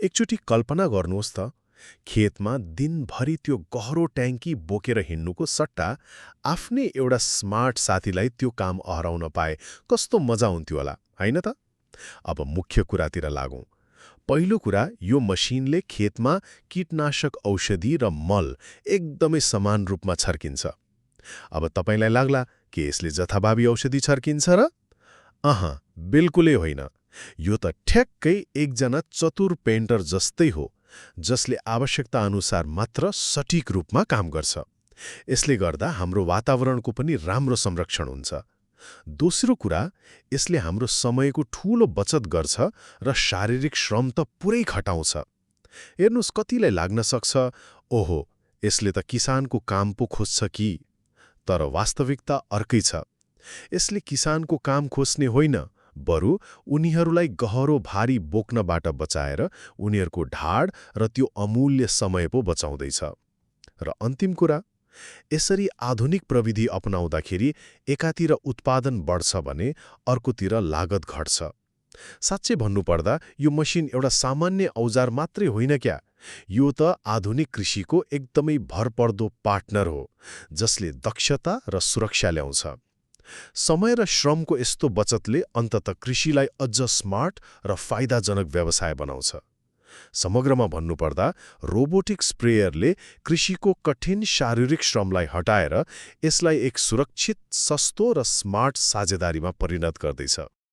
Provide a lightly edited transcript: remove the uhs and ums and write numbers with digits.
एकचोटि कल्पना गर्नुहोस् त, खेतमा दिनभरि त्यो गहरो ट्याङ्की बोकेर हिँड्नुको सट्टा आफ्नै एउटा स्मार्ट साथीलाई त्यो काम अहराउन पाए कस्तो मजा हुन्थ्यो होला, होइन त? अब मुख्य कुरातिर लागौं। पहिलो कुरा, यो मसिनले खेतमा कीटनाशक औषधि र मल एकदमै समान रूपमा छर्किन्छ। अब तपाईलाई लाग्ला कि यसले जथाभावी औषधि छर्किन्छ र? बिल्कुलै होइन। यो त ठ्याक्कै एकजना चतुर पेन्टर जस्तै हो, जसले आवश्यकता अनुसार मात्र सटिक रूपमा काम गर्छ। यसले गर्दा हाम्रो वातावरणको पनि राम्रो संरक्षण हुन्छ। दोस्रो कुरा, यसले हाम्रो समयको ठूलो बचत गर्छ र शारीरिक श्रम त पुरै घटाउँछ। हेर्नुस्, कतिलाई लाग्न सक्छ, ओहो, यसले त किसानको काम पो खोज्छ कि? तर वास्तविकता अर्कै छ। यसले किसानको काम खोज्ने होइन, बरु उनीहरूलाई गहरो भारी बोक्नबाट बचाएर उनीहरूको ढाड र त्यो अमूल्य समय पो बचाउँदैछ। र अन्तिम कुरा, यसरी आधुनिक प्रविधि अपनाउँदाखेरि एकातिर उत्पादन बढ्छ भने अर्कोतिर लागत घट्छ। साँच्चै भन्नुपर्दा यो मसिन एउटा सामान्य औजार मात्रै होइन क्या, यो त आधुनिक कृषिको एकदमै भरपर्दो पार्टनर हो, जसले दक्षता र सुरक्षा ल्याउँछ। समय र श्रमको यस्तो बचतले अन्ततः कृषिलाई अझ स्मार्ट र फाइदाजनक व्यवसाय बनाउँछ। समग्रमा भन्नुपर्दा रोबोटिक स्प्रेयरले कृषिको कठिन शारीरिक श्रमलाई हटाएर यसलाई एक सुरक्षित, सस्तो र स्मार्ट साझेदारीमा परिणत गर्दैछ।